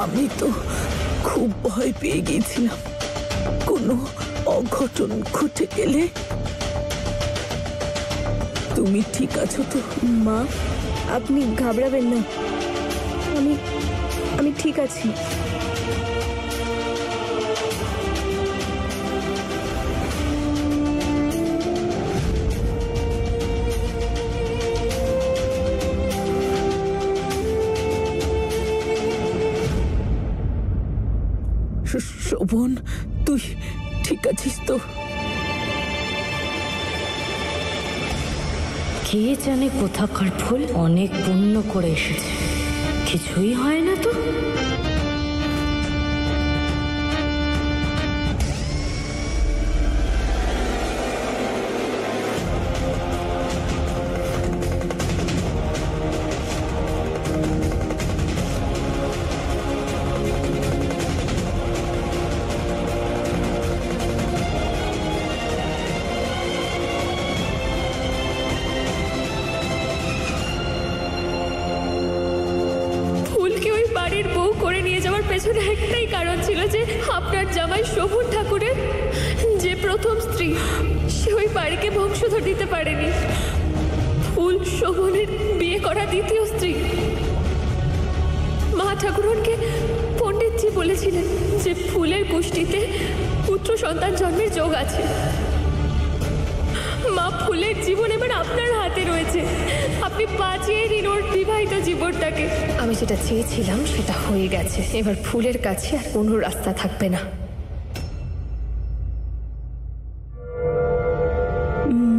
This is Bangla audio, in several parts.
আমি তো খুব ভয় পেয়ে গিয়েছিলাম কোনো অঘটন ঘটে গেলে। তুমি ঠিক আছো তো? মা, আপনি ঘাবড়াবেন না, আমি ঠিক আছি। শোভন, তুই ঠিক আছিস তো? কে জানে কোথাকার ফুল অনেক পুণ্য করে এসেছে, কিছুই হয় না তো। একটাই কারণ ছিল যে আপনার জামাই শোভন ঠাকুরের যে প্রথম স্ত্রী, সে ওই বাড়িকে বংশধর দিতে পারেনি। ফুল শোভনের বিয়ে করা দ্বিতীয় স্ত্রী। মা ঠাকুরনকে পণ্ডিতজি বলেছিলেন যে ফুলের গোষ্ঠীতে পুত্র সন্তান জন্মের যোগ আছে। মা, ফুলের জীবন এবার আপনার হাতে রয়েছে, আপনি বাঁচিয়ে দিন ওর বিবাহিত জীবনটাকে। আমি যেটা চেয়েছিলাম সেটা হয়ে গেছে, এবার ফুলের কাছে আর কোনো রাস্তা থাকবে না।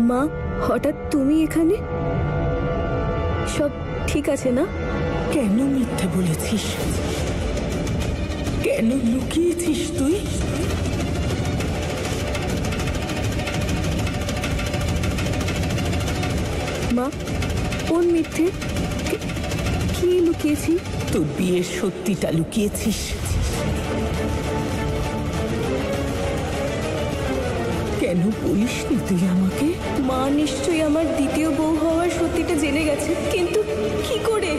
মা, হঠাৎ তুমি এখানে? সব ঠিক আছে না? কেন মিথ্যে বলেছিস? কেন লুকিয়েছিস তুই? মা, কোন মিথ্যে? কি লুকিয়েছি? তোর বিয়ের সত্যিটা লুকিয়েছিস। কেন বলিসনি তুই আমাকে? মা নিশ্চয়ই আমার দ্বিতীয় বউ হওয়ার সত্যিটা জেনে গেছে, কিন্তু কি করে?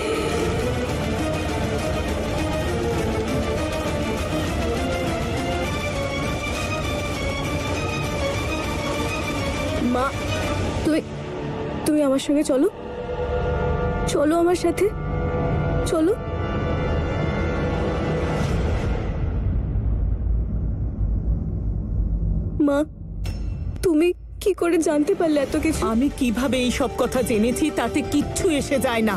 মা, তুমি আমার সঙ্গে চলো, চলো আমার সাথে, চলো। মা, তুমি কি করে জানতে পারলে এত কিছু? আমি কিভাবে এই সব কথা জেনেছি তাতে কিচ্ছু এসে যায় না।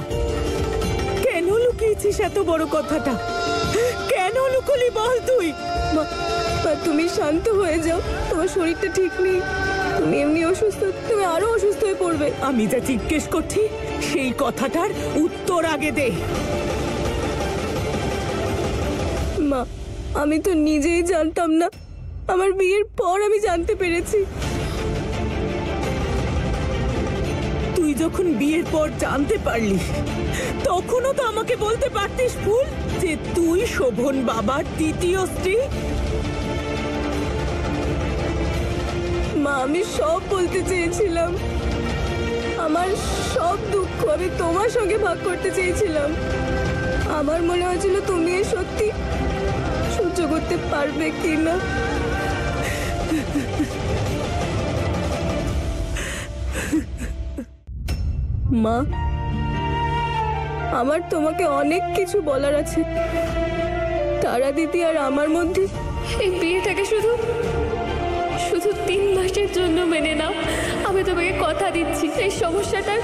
কেন লুকিয়েছিস এত বড় কথাটা? কেন লুকোলি বল তুই? মা, তুমি শান্ত হয়ে যাও, তোমার শরীরটা ঠিক নেই, তুমি এমনি অসুস্থ, তুমি আরো অসুস্থ হয়ে পড়বে। আমি যা জিজ্ঞেস করছি সেই কথাটার উত্তর আগে দে। মা, আমি তো নিজেই জানতাম না, আমার বিয়ের পর আমি জানতে পেরেছি। তুই যখন বিয়ের পর জানতে পারলি তখনও তো আমাকে বলতে পারতিস ফুল যে তুই শোভন বাবার দ্বিতীয় স্ত্রী। মা, আমি সব বলতে চেয়েছিলাম, আমার সব দুঃখ আমি তোমার সঙ্গে ভাগ করতে চেয়েছিলাম। আমার মনে হয়েছিল তুমি এই সত্যি সহ্য করতে পারবে কিনা। মা, আমার তোমাকে অনেক কিছু বলার আছে। তারা দিদি আর আমার মধ্যে এই বিয়েটাকে শুধু 3 মাসের জন্য মেনে নাও। আমি তোমাকে কথা দিচ্ছি, এই সমস্যাটার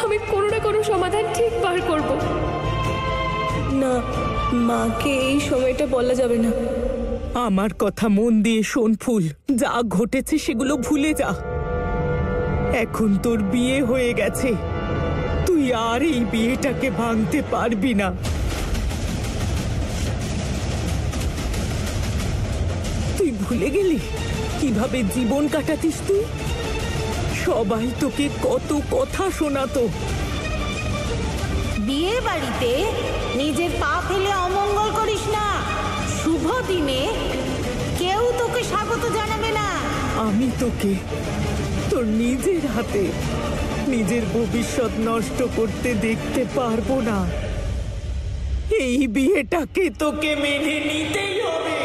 আমি কোনো না কোনো সমাধান ঠিক বার করব। না, মাকে এই সময়টা বলা যাবে না। আমার কথা মন দিয়ে শোন ফুল, যা ঘটেছে সেগুলো ভুলে যা। এখন তোর বিয়ে হয়ে গেছে, তুই আর এই বিয়েটাকে ভাঙতে পারবি না। তুই ভুলে গেলি কিভাবে জীবন কাটাতিস তুই? সবাই তোকে কত কথা শোনাতো। বিয়ে বাড়িতে নিজের পা ফেলে অমঙ্গল করিস না, শুভ দিনে কেউ তোকে স্বাগত জানাবে না। আমি তোকে তোর নিজের হাতে নিজের ভবিষ্যৎ নষ্ট করতে দেখতে পারবো না। এই বিয়েটাকে তোকে মেনে নিতেই হবে।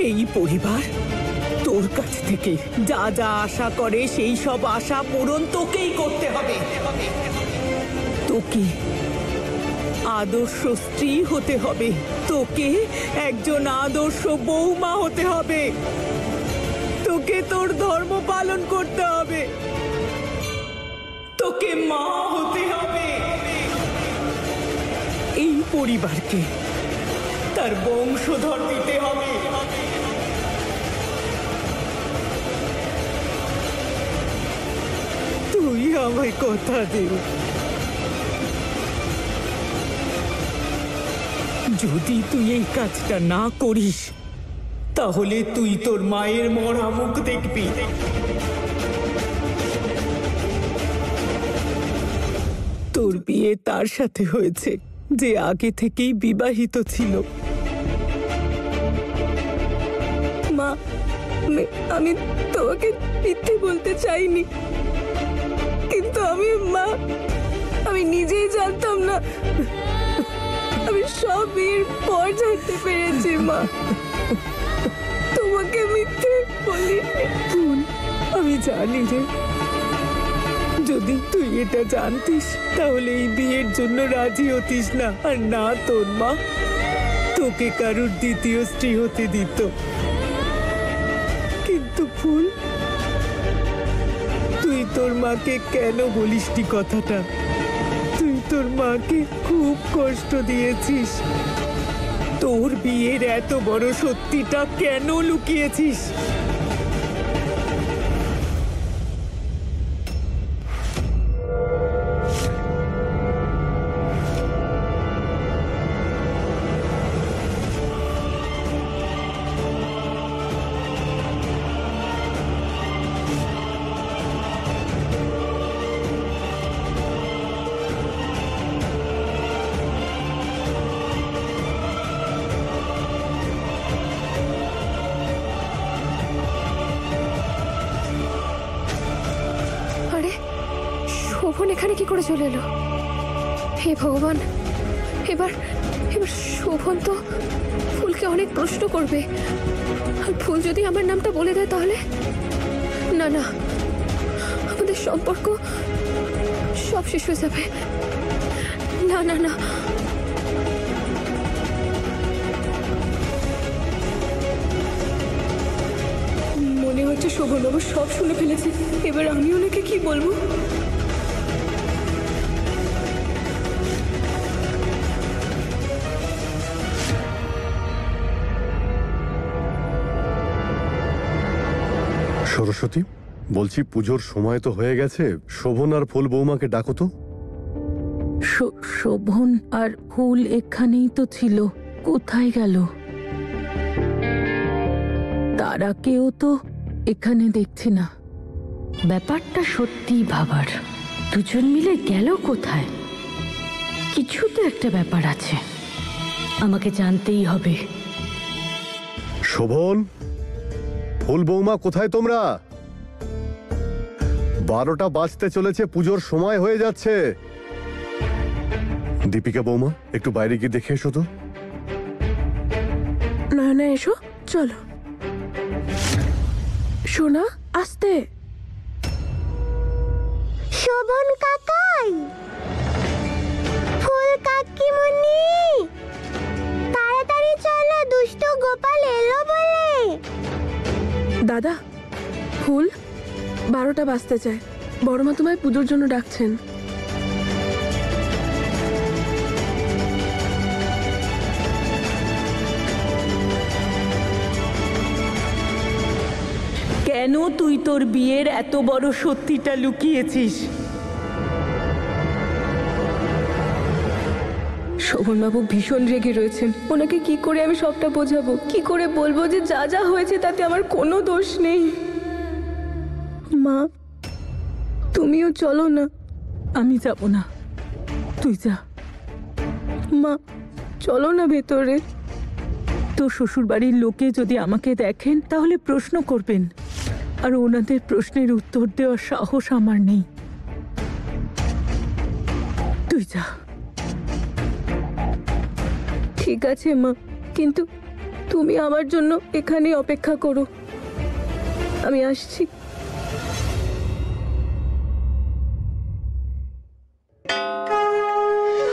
এই পরিবার তোর কাছ থেকে যা যা আশা করে সেই সব আশা পূরণ তোকেই করতে হবে। তোকে আদর্শ স্ত্রী হতে হবে, তোকে একজন আদর্শ বৌমা হতে হবে, তোকে তোর ধর্ম পালন করতে হবে, তোকে মা হতে হবে। এই পরিবারকে তার বংশধর দিতে হবে। তুই আমায় কথা দে, যদি তুই এই কাজটা না করিস তাহলে তুই তোর মায়ের মরা মুখ দেখবি। তোর বিয়ে তার সাথে হয়েছে যে আগে থেকেই বিবাহিত ছিল। মা, আমি তোমাকে মিথ্যে বলতে চাইনি, কিন্তু আমি নিজেই জানতাম না। আমি সব বিয়ের পর জানতে পেরেছি মা, তোমাকে মিথ্যে বলি। আমি জানি রে, যদি তুই এটা জানতিস তাহলে এই বিয়ের জন্য রাজি হতিস না, আর না তোর মা তোকে কারুর দ্বিতীয় স্ত্রী হতে দিত। কিন্তু ফুল, তুই তোর মাকে কেন বলিসনি কথাটা? তুই তোর মাকে খুব কষ্ট দিয়েছিস। তোর বিয়ের এত বড় সত্যিটা কেন লুকিয়েছিস? শোভন এখানে কি করে চলে এলো? হে ভগবান, এবার শোভন তো ফুলকে অনেক প্রশ্ন করবে, আর ফুল যদি আমার নামটা বলে দেয় তাহলে না, আমাদের সম্পর্ক সব শেষ হয়ে যাবে। না না না, মনে হচ্ছে শোভন বাবু সব শুনে ফেলেছে। এবার আমি ওনাকে কি বলবো? সরস্বতী, বলছি পুজোর সময় তো হয়ে গেছে, শোভন আর ফুল বৌমাকে ডাকো তো। শোভন আর ফুল এখানেই তো ছিল, কোথায় গেল? তারাকেও তো এখানে দেখছি না। ব্যাপারটা সত্যিই ভাবার, দুজন মিলে গেল কোথায়? কিছু তো একটা ব্যাপার আছে, আমাকে জানতেই হবে। শোভন, ফুল বৌমা, কোথায় তোমরা? 12টা বাজতে চলেছে, পুজোর সময় হয়ে যাচ্ছে। দীপিকা বৌমা, একটু বাইরে গিয়ে দেখে এসো তো। না এসো, চলো। সোনা, আস্তে। শোভন কাকাই, ফুল কাকিমণি, তাড়াতাড়ি চলো, দুষ্ট গোপাল এলো বলে। দাদা, ফুল 12টা বাজতে চায়, বড়মা তোমায় পুজোর জন্য ডাকছেন। কেন তুই তোর বিয়ের এত বড় সত্যিটা লুকিয়েছিস? শোভনবাবু ভীষণ রেগে রয়েছেন। ওনাকে কি করে আমি সবটা বোঝাবো? কি করে বলবো যে যা যা হয়েছে তাতে আমার কোনো দোষ নেই? মা, তুমিও চলো না। আমি যাব না, তুই যা। মা, চলো না ভেতরে। তোর শ্বশুর বাড়ির লোকে যদি আমাকে দেখেন তাহলে প্রশ্ন করবেন আর ওনাদের প্রশ্নের উত্তর দেওয়ার সাহস আমার নেই। তুই যা। ঠিক আছে মা, কিন্তু তুমি আমার জন্য এখানে অপেক্ষা করো, আমি আসছি।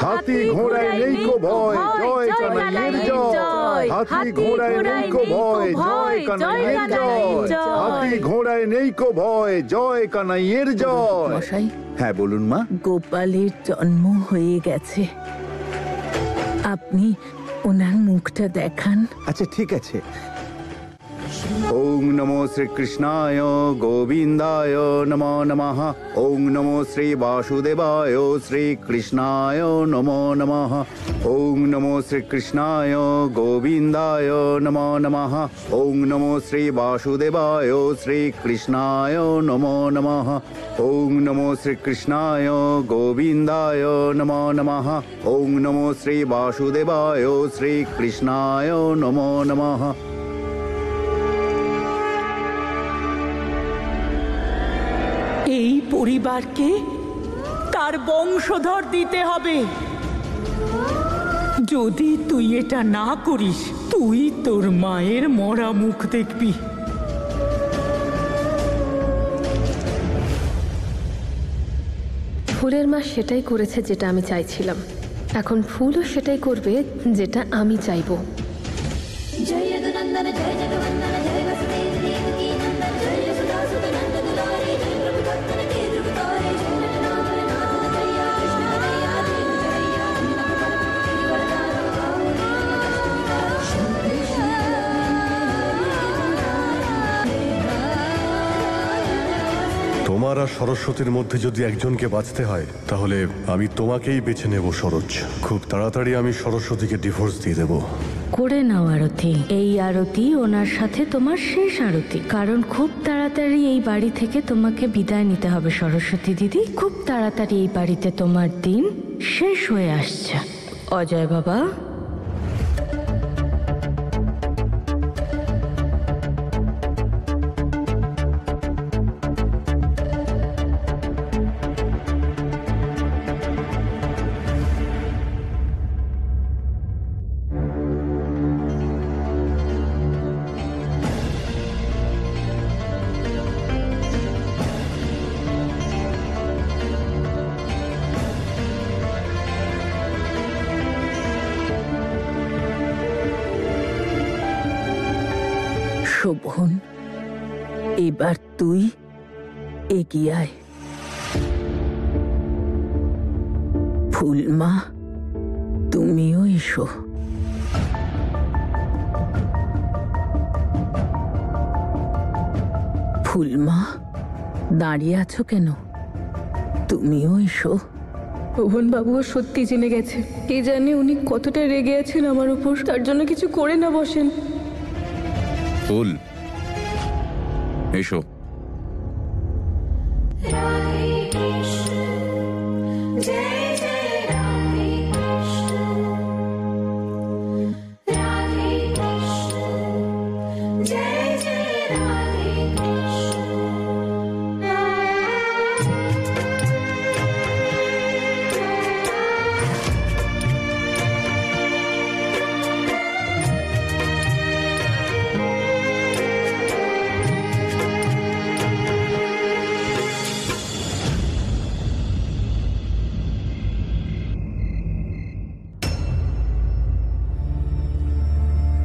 হাতি ঘোড়ায় নেই কো ভয়, জয় কানাইয়ের জয়। হাতি ঘোড়ায় নেই কো ভয়, জয় কানাইয়ের জয়। হাতি ঘোড়ায় নেই কো ভয়, জয় কানাইয়ের জয়। মশাই, হ্যাঁ বলুন মা। গোপালের জন্ম হয়ে গেছে, আপনি ওনার মুখটা দেখান। আচ্ছা ঠিক আছে। ওং নমো শ্রীকৃষ্ণায় গোবিন্দায় নমো নমঃ। ওং নমো শ্রী বাসুদেবায় শ্রীকৃষ্ণায় নমো নমঃ। ওং নমো শ্রীকৃষ্ণায় গোবিন্দায় নমো নমঃ। ওং নমো শ্রী বাসুদেবায় শ্রীকৃষ্ণায় নমো নমঃ। ওং নমো শ্রীকৃষ্ণায় গোবিন্দায় নমো নমঃ। ওং নমো শ্রী বাসুদেবায় শ্রীকৃষ্ণায় নমো নমঃ। এই পরিবারকে তার বংশধর দিতে হবে। যদি তুই এটা না করিস, তুই তোর মায়ের মরা মুখ দেখবি। ফুলের মা সেটাই করেছে যেটা আমি চাইছিলাম, এখন ফুলও সেটাই করবে যেটা আমি চাইবো। তোমার আর সরস্বতীর মধ্যে যদি একজনকে বাঁচতে হয়, তাহলে আমি তোমাকেই বেছে নেব সরোজ। খুব তাড়াতাড়ি আমি সরস্বতীকে ডিভোর্স দিয়ে দেব। করে নাও আরতি। এই আরতি ওনার সাথে তোমার শেষ আরতি, কারণ খুব তাড়াতাড়ি এই বাড়ি থেকে তোমাকে বিদায় নিতে হবে সরস্বতী দিদি। খুব তাড়াতাড়ি এই বাড়িতে তোমার দিন শেষ হয়ে আসছে। অজয় বাবা, শোভন, এবার তুই এগিয়ে আয়। ফুলমা, তুমিও এসো। ফুলমা, দাঁড়িয়ে আছো কেন? তুমিও এসো। রোহন বাবুও সত্যি জেনে গেছে। কে জানে উনি কতটা রেগে আছেন আমার উপর, তার জন্য কিছু করে না বসেন। ফুল, এসো।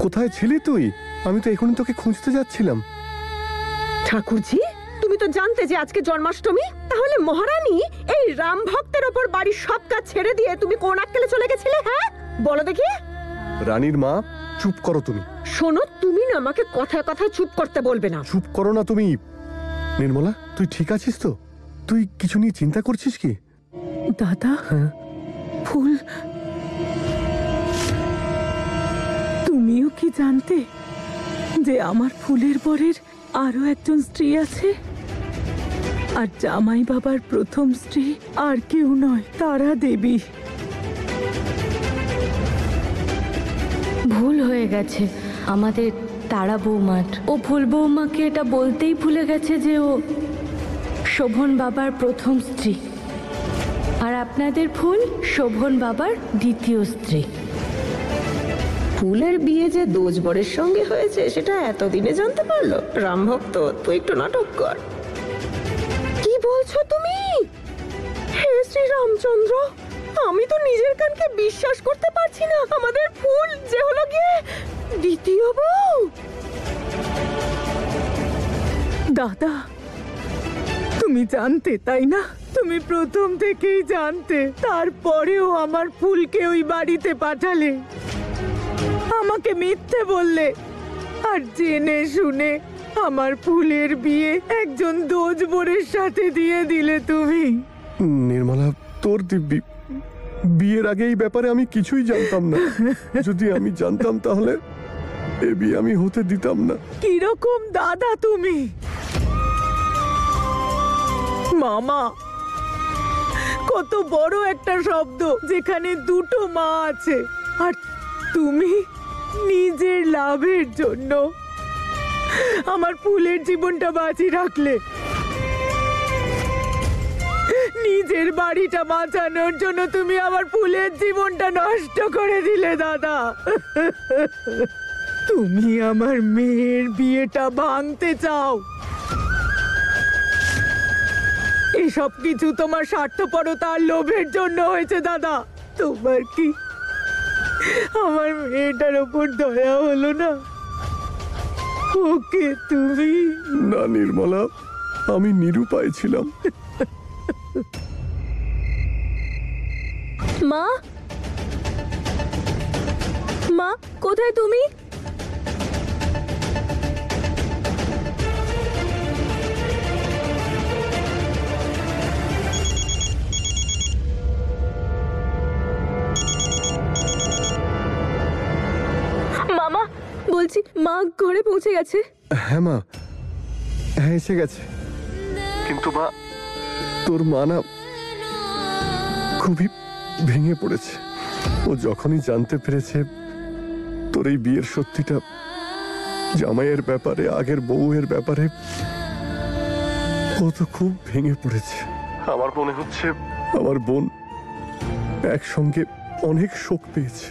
কোথায় ছিলি তুই? আমি তো এখনই তোকে খুঁজতে যাচ্ছিলাম। ঠাকুরজি, তুমি তো জানতে যে আজকে জন্মাষ্টমী, তাহলে মহারানী এই রাম ভক্তের ওপর বাড়ির সব কাজ ছেড়ে দিয়ে তুমি কোন আক্কেলে চলে গেছিলে? হ্যাঁ বলো দেখি। রানীর মা, চুপ করো তুমি। শোনো, তুমি না আমাকে কথায় কথায় চুপ করতে বলবে না। চুপ করো না তুমি। নির্মলা, তুই ঠিক আছিস তো? তুই কিছু নিয়ে চিন্তা করছিস কি? দাদা, ফুল, তুমিও কি জানতে যে আমার ফুলের বরের আরো একজন স্ত্রী আছে? আর জামাই বাবার প্রথম স্ত্রী আর কেউ নয়, তারা দেবী। ভুল হয়ে গেছে। আমাদের তারা বৌমার। ও ফুল বৌমাকে এটা বলতেই ভুলে গেছে যে ও শোভন বাবার প্রথম স্ত্রী, আর আপনাদের ফুল শোভন বাবার দ্বিতীয় স্ত্রী। ফুলের বিয়ে যে দোজবরের সঙ্গে হয়েছে সেটা এতদিনে জানতে পারলো রামভক্ত। তুই একটু নাটক কর। কি বলছো তুমি? হে শ্রী রামচন্দ্র, আমি তো নিজের কানকে বিশ্বাস করতে পারছি না। আমাদের ফুল যে হলো গিয়ে দ্বিতীয় বউ। দাদা, তুমি জানতে তাই না? তুমি প্রথম থেকেই জানতে, তারপরেও আমার ফুলকে ওই বাড়িতে পাঠালে, আমাকে মিথ্যে বললে, আর জেনে শুনে আমার ফুলের বিয়ে একজন দোজবরের সাথে দিয়ে দিলে তুমি। নির্মলা, তোর দিব্যি বিয়ের আগে এই ব্যাপারে আমি কিছুই জানতাম না। যদি আমি জানতাম তাহলে এ বিয়ে আমি হতে দিতাম না। কিরকম দাদা তুমি? মামা কত বড় একটা শব্দ, যেখানে দুটো মা আছে, আর তুমি নিজের লাভের জন্য আমার ফুলের জীবনটা বাঁচিয়ে রাখলে। নিজের বাড়িটা বাঁচানোর জন্য তুমি আমার ফুলের জীবনটা নষ্ট করে দিলে দাদা। তুমি আমার মেয়ের বিয়েটা ভাঙতে চাও। এসব কিছু তোমার স্বার্থপরতা আর লোভের জন্য হয়েছে দাদা। তোমার কি আমার মেয়েটার ওপর দয়া হলো না? ওকে তুমি। না নির্মলা, আমি নিরুপায় ছিলাম। মা, মা কোথায় তুমি? মামা, বলছি মা ঘরে পৌঁছে গেছে। হ্যাঁ মা, হ্যাঁ এসে গেছে। কিন্তু মা, তোর মা না খুবই ভেঙে পড়েছে। ও যখনই জানতে পেরেছে তোর এই বিয়ের সত্যিটা, জামাইয়ের ব্যাপারে, আগের বউয়ের ব্যাপারে, ও তো খুব ভেঙে পড়েছে। আমার মনে হচ্ছে আমার বোন একসঙ্গে অনেক শোক পেয়েছে।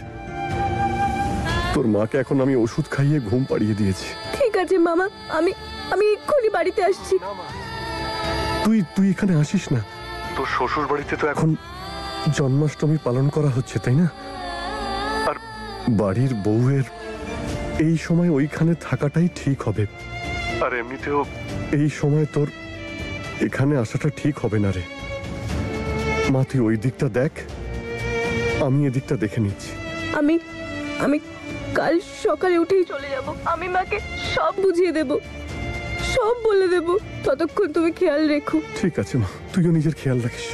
তোর মাকে এখন আমি ওষুধ খাইয়ে ঘুম পাড়িয়ে দিয়েছি। ঠিক আছে মামা, আমি এক্ষুনি বাড়িতে আসছি। তুই এখানে আসিস না। তোর শ্বশুর বাড়িতে তো এখন জন্মাষ্টমী পালন করা হচ্ছে, তাই না? আর বাড়ির বউয়ের এই সময় ওইখানে থাকাটাই ঠিক হবে। আর এমনিতেও এই সময় তোর এখানে আসাটা ঠিক হবে না রে। মা, তুই ওই দিকটা দেখ, আমি এদিকটা দেখে নিচ্ছি। আমি কাল সকালে উঠেই চলে যাব। আমি মাকে সব বুঝিয়ে দেব, সব বলে দেব। ততক্ষণ তুমি খেয়াল রেখো। ঠিক আছে মা, তুইও নিজের খেয়াল রাখিস।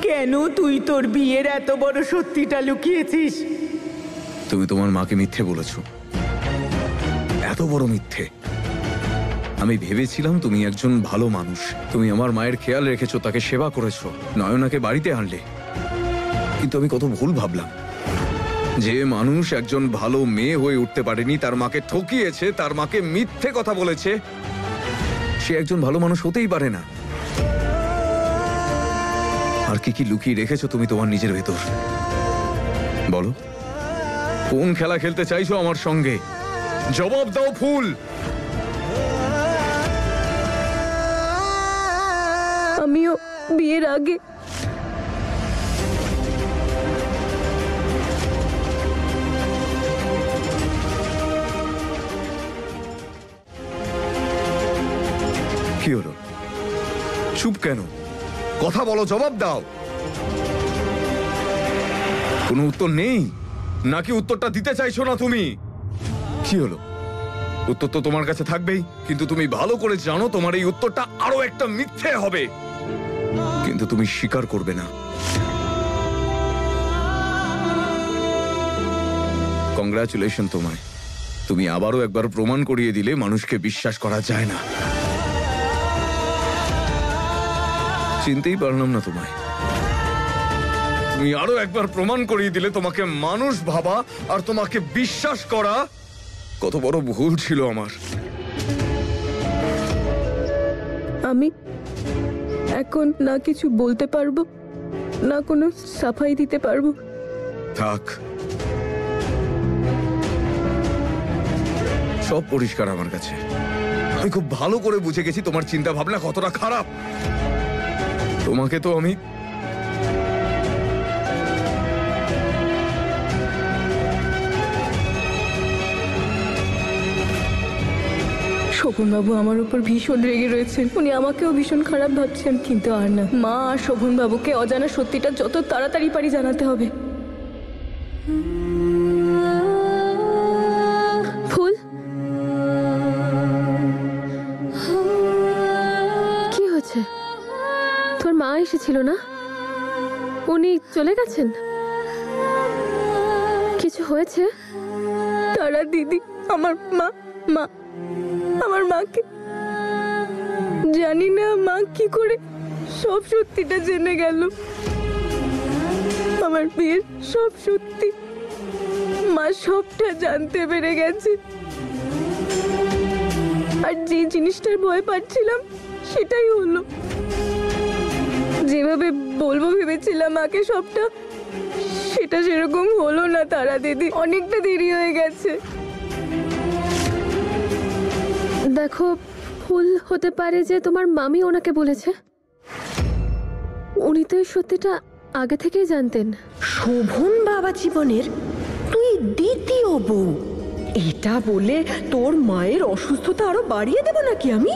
কেন তুই তোর বিয়ের এত বড় সত্যিটা লুকিয়েছিস? তুমি তোমার মাকে মিথ্যে বলেছো, এত বড় মিথ্যে। আমি ভেবেছিলাম তুমি একজন ভালো মানুষ, তুমি আমার মায়ের খেয়াল রেখেছো, তাকে সেবা করেছো, নয়নাকে বাড়িতে আনলে। কিন্তু আমি কত ভুল ভাবলাম। যে মানুষ একজন ভালো মেয়ে হয়ে উঠতে পারেনি, তার মাকে ঠকিয়েছে, তার মাকে মিথ্যে কথা বলেছে, সে একজন ভালো মানুষ হতেই পারে না। আর কি কি লুকিয়ে রেখেছো তুমি তোমার নিজের ভেতর? বলো, কোন খেলা খেলতে চাইছো আমার সঙ্গে? জবাব দাও ফুল। আমিও বিয়ের আগে কি হলো? চুপ কেন? কথা বলো, জবাব দাও। কোনো উত্তর নেই নাকি উত্তরটা দিতে চাইছো না তুমি? কি হলো? উত্তর তো তোমার কাছে থাকবেই, কিন্তু তুমি ভালো করে জানো তোমার এই উত্তরটা আরো একটা মিথ্যে হবে, কিন্তু তুমি স্বীকার করবে না। কংগ্রাচুলেশন তোমায়, তুমি আবারও একবার প্রমাণ করিয়ে দিলে মানুষকে বিশ্বাস করা যায় না। চিনতেই পারলাম না তোমায়। তুমি আরো একবার প্রমাণ করিয়ে দিলে তোমাকে মানুষ ভাবা আর তোমাকে বিশ্বাস করা কত বড় ভুল ছিল আমার। আমি এখন না কিছু বলতে পারবো, না কোনো সাফাই দিতে পারবো। থাক, সব পরিষ্কার আমার কাছে। আমি খুব ভালো করে বুঝে গেছি তোমার চিন্তা ভাবনা কতটা খারাপ। তোমাকে তো আমি শোভনবাবু আমার উপর ভীষণ রেগে রয়েছেন, উনি আমাকেও ভীষণ খারাপ ভাবছেন, কিন্তু আর না, মা আর শোভনবাবুকে অজানা সত্যিটা যত তাড়াতাড়ি পারি জানাতে হবে। ফুল, কি হয়েছে? তোর মা এসেছিল না? উনি চলে গেছেন? কিছু হয়েছে? তারা দিদি আমার মাকে জানি না মা কি করে সব সত্যিটা জেনে গেল। আমার বিয়ের সব সত্যি মা সবটা জানতে পেরে গেছে। আর যে জিনিসটার ভয় পাচ্ছিলাম সেটাই হলো। যেভাবে বলবো ভেবেছিলাম মাকে সবটা, সেটা সেরকম হলো না তারা দিদি, অনেকটা দেরি হয়ে গেছে। দেখো ভুল হতে পারে যে তোমার মামি ওনাকে বলেছে। উনি তো এই সত্যিটা আগে থেকেই জানতেন। শোভন বাবা জীবনের তুই দ্বিতীয় বউ, এটা বলে তোর মায়ের অসুস্থতা আরো বাড়িয়ে দেব নাকি আমি?